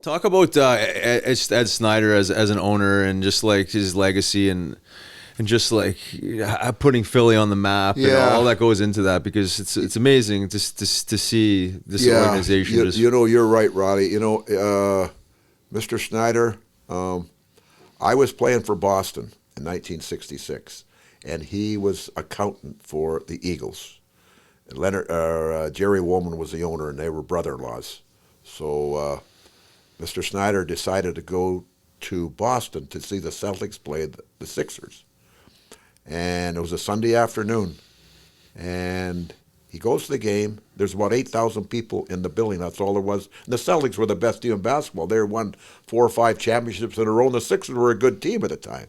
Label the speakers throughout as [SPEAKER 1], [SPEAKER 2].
[SPEAKER 1] Talk about Ed Snider as an owner and just like his legacy and just like putting Philly on the map and all that goes into that, because it's amazing to see this organization.
[SPEAKER 2] You're right, Roddy. Mr. Snider, I was playing for Boston in 1966, and he was accountant for the Eagles. Jerry Woolman was the owner, and they were brother-in-laws. So Mr. Snider decided to go to Boston to see the Celtics play the Sixers. And it was a Sunday afternoon. And he goes to the game. There's about 8,000 people in the building. That's all there was. And the Celtics were the best team in basketball. They won 4 or 5 championships in a row, and the Sixers were a good team at the time.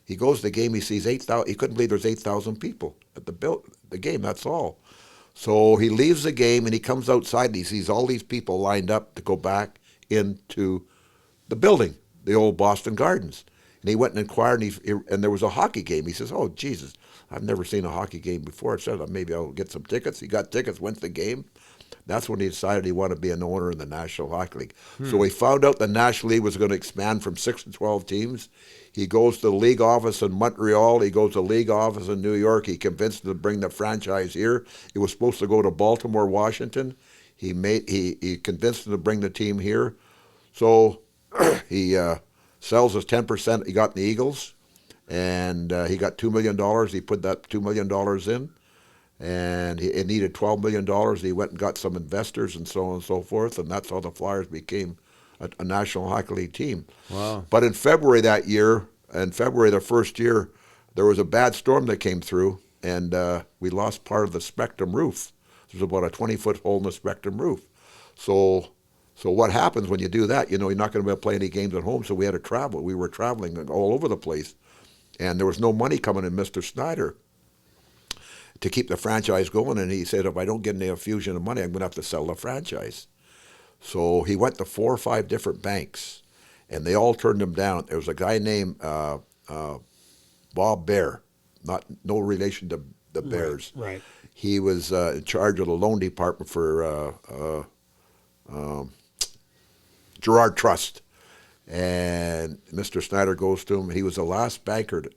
[SPEAKER 2] He goes to the game. He sees 8,000. He couldn't believe there's 8,000 people at the game. That's all. So he leaves the game, and he comes outside, and he sees all these people lined up to go back into the building, the old Boston Gardens. And he went and inquired, and there was a hockey game. He says, "Oh, Jesus, I've never seen a hockey game before." I said, "Maybe I'll get some tickets." He got tickets, went to the game. That's when he decided he wanted to be an owner in the National Hockey League. So he found out the National League was going to expand from 6 to 12 teams. He goes to the league office in Montreal. He goes to the league office in New York. He convinced them to bring the franchise here. It was supposed to go to Baltimore, Washington. He convinced them to bring the team here. So he sells his 10% he got in the Eagles, and he got $2 million. He put that $2 million in, and it needed $12 million. He went and got some investors and so on and so forth, and that's how the Flyers became a National Hockey League team. Wow. But in February that year, the first year, there was a bad storm that came through, and we lost part of the Spectrum roof. There's about a 20-foot hole in the Spectrum roof. So what happens when you do that? You're not going to be able to play any games at home, so we had to travel. We were traveling all over the place, and there was no money coming in Mr. Snider to keep the franchise going, and he said, if I don't get any infusion of money, I'm going to have to sell the franchise. So he went to 4 or 5 different banks, and they all turned him down. There was a guy named Bob Bear, no relation to the Bears.
[SPEAKER 3] Right.
[SPEAKER 2] He was in charge of the loan department for Gerard Trust, and Mr. Snider goes to him. He was the last banker. To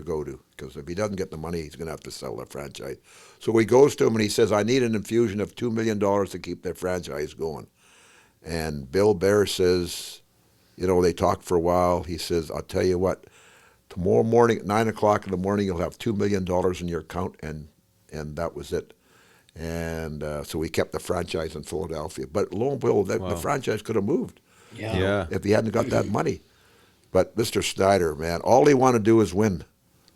[SPEAKER 2] go to, because if he doesn't get the money, he's going to have to sell the franchise. So he goes to him and he says, "I need an infusion of $2 million to keep the franchise going." And Bill Bear says, they talked for a while. He says, "I'll tell you what. Tomorrow morning at 9 o'clock in the morning, you'll have $2 million in your account," and that was it. And so we kept the franchise in Philadelphia. But lo and behold, the franchise could have moved if he hadn't got that money. But Mr. Snider, man, all he wanted to do is win.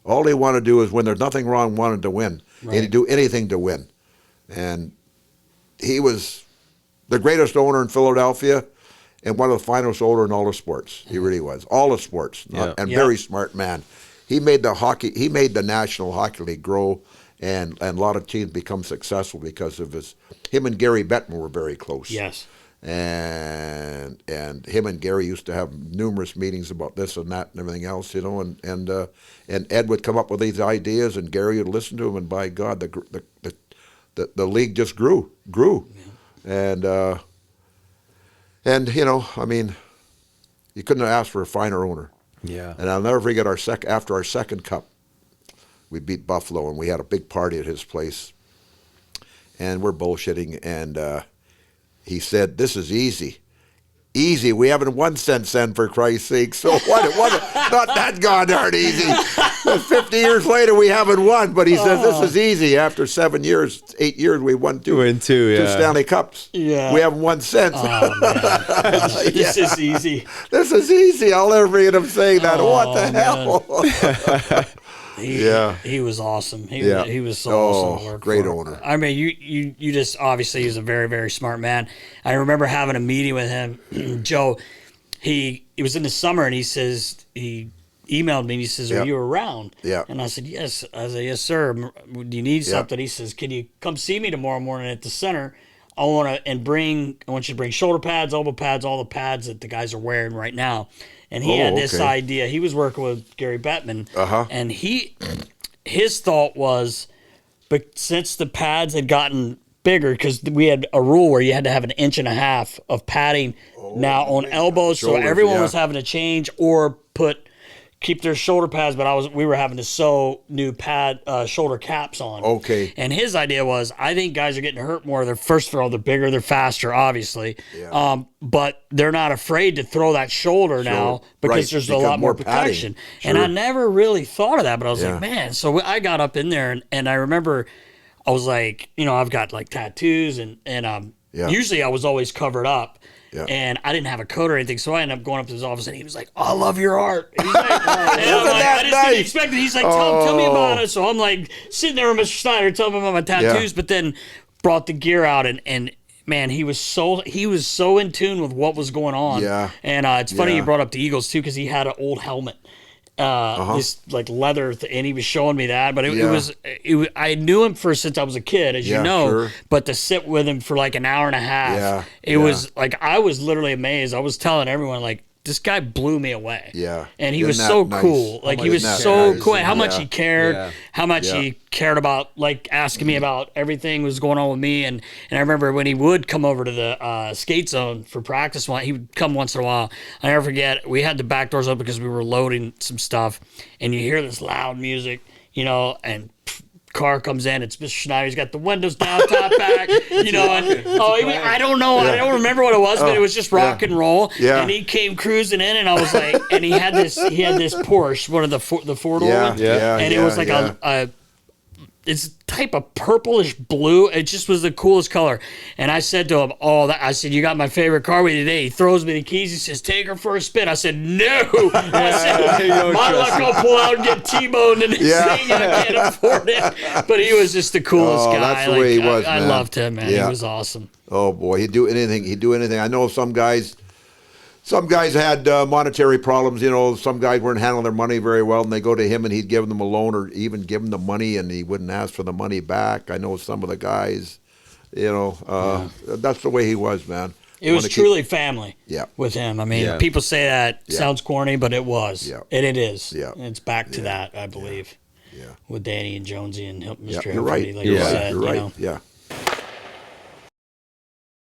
[SPEAKER 2] All he wanted to do is win. There's nothing wrong wanting to win. Right. He'd do anything to win. And he was the greatest owner in Philadelphia and one of the finest owners in all the sports. He really was. All the sports. Very smart man. He made the National Hockey League grow, and a lot of teams become successful because of him and Gary Bettman were very close.
[SPEAKER 3] Yes.
[SPEAKER 2] And him and Gary used to have numerous meetings about this and that and everything else, and Ed would come up with these ideas, and Gary would listen to him, and by God, the league just grew, yeah. and you couldn't have asked for a finer owner.
[SPEAKER 1] Yeah.
[SPEAKER 2] And I'll never forget after our second cup, we beat Buffalo, and we had a big party at his place, and we're bullshitting, and he said, "This is easy. Easy. We haven't won since then, for Christ's sake." So what? Not that goddamn easy. 50 years later, we haven't won. But he says, "This is easy." After 8 years, we won two Stanley Cups. Yeah. We haven't won since.
[SPEAKER 3] Oh, man. This is easy.
[SPEAKER 2] This is easy. I'll never forget him saying that. What the hell?
[SPEAKER 3] He was awesome. He was so awesome to work
[SPEAKER 2] great
[SPEAKER 3] for.
[SPEAKER 2] owner.
[SPEAKER 3] I mean, you just obviously he's a very, very smart man. I remember having a meeting with him, Joe. It was in the summer, and he emailed me and he says, "Are you around?"
[SPEAKER 2] Yeah.
[SPEAKER 3] And I said, "Yes." I said, "Yes, sir. Do you need something?" He says, "Can you come see me tomorrow morning at the center? I want you to bring shoulder pads, elbow pads, all the pads that the guys are wearing right now." And he had this idea. He was working with Gary Bettman, and his thought was, but since the pads had gotten bigger because we had a rule where you had to have 1.5 inches of padding now on elbows, so
[SPEAKER 2] Shoulders,
[SPEAKER 3] everyone
[SPEAKER 2] yeah.
[SPEAKER 3] was having to change or keep their shoulder pads, but we were having to sew new shoulder caps on.
[SPEAKER 2] Okay.
[SPEAKER 3] And his idea was, I think guys are getting hurt more. First of all, they're bigger, they're faster, obviously.
[SPEAKER 2] Yeah.
[SPEAKER 3] But they're not afraid to throw that shoulder now because
[SPEAKER 2] Right,
[SPEAKER 3] there's a
[SPEAKER 2] because
[SPEAKER 3] lot more
[SPEAKER 2] more padding.
[SPEAKER 3] protection.
[SPEAKER 2] Sure.
[SPEAKER 3] And I never really thought of that, but I was
[SPEAKER 2] Yeah.
[SPEAKER 3] like, man. So I got up in there, and I remember I was like, I've got like tattoos, and
[SPEAKER 2] Yeah.
[SPEAKER 3] usually I was always covered up.
[SPEAKER 2] Yeah.
[SPEAKER 3] And I didn't have a coat or anything, so I ended up going up to his office, and he was like, "Oh, I love your art." He's like, and I'm like,
[SPEAKER 2] that
[SPEAKER 3] I just
[SPEAKER 2] nice?
[SPEAKER 3] didn't expect it. He's like, tell me about it. So I'm like sitting there with Mr. Snider, telling him about my tattoos, but then brought the gear out, and man, he was so in tune with what was going on.
[SPEAKER 2] Yeah.
[SPEAKER 3] And it's funny
[SPEAKER 2] Yeah.
[SPEAKER 3] you brought up the Eagles too, because he had an old helmet. This like leather, and he was showing me that, but it was I knew him since I was a kid, as you know.
[SPEAKER 2] Sure.
[SPEAKER 3] But to sit with him for like an hour and a half, it was like I was literally amazed. I was telling everyone like, this guy blew me away.
[SPEAKER 2] Yeah.
[SPEAKER 3] And he
[SPEAKER 2] Isn't
[SPEAKER 3] was
[SPEAKER 2] that
[SPEAKER 3] so
[SPEAKER 2] nice?
[SPEAKER 3] cool. Like he was
[SPEAKER 2] Isn't that
[SPEAKER 3] so
[SPEAKER 2] nice?
[SPEAKER 3] cool. How much
[SPEAKER 2] Yeah.
[SPEAKER 3] he cared.
[SPEAKER 1] Yeah.
[SPEAKER 3] How much
[SPEAKER 2] Yeah.
[SPEAKER 3] he cared about like asking me about everything was going on with me. And I remember when he would come over to the skate zone for practice, he would come once in a while. I never forget, we had the back doors open because we were loading some stuff, and you hear this loud music, and car comes in, it's Mr. Schneider, he's got the windows down, top back, and I don't know, I don't remember what it was, but it was just rock and roll.
[SPEAKER 2] Yeah.
[SPEAKER 3] And he came cruising in, and I was like, and he had this Porsche, one of the four-door ones, and it was like a it's type of purplish blue. It just was the coolest color. And I said to him, I said, you got my favorite car with you today. He throws me the keys. He says, take her for a spin. I said, no. I said, my luck, I'll pull out and get T-boned and thing. I can't afford it. But he was just the coolest guy.
[SPEAKER 2] That's the way he was,
[SPEAKER 3] I
[SPEAKER 2] man.
[SPEAKER 3] loved him, man.
[SPEAKER 2] Yeah.
[SPEAKER 3] He was awesome.
[SPEAKER 2] Oh boy, he'd do anything. I know some guys had monetary problems. Some guys weren't handling their money very well, and they go to him, and he'd give them a loan or even give them the money, and he wouldn't ask for the money back. I know some of the guys, that's the way he was, man.
[SPEAKER 3] It was truly family
[SPEAKER 2] Yeah.
[SPEAKER 3] with him. I mean,
[SPEAKER 1] Yeah.
[SPEAKER 3] people say that sounds corny, but it was.
[SPEAKER 2] Yeah.
[SPEAKER 3] And it is.
[SPEAKER 2] Yeah.
[SPEAKER 3] And it's back to that, I believe.
[SPEAKER 2] Yeah.
[SPEAKER 3] With Danny and Jonesy and Mr.
[SPEAKER 2] You're right.
[SPEAKER 3] Hilferty, like
[SPEAKER 2] You're
[SPEAKER 3] you
[SPEAKER 2] right.
[SPEAKER 3] said.
[SPEAKER 2] You're right. Yeah.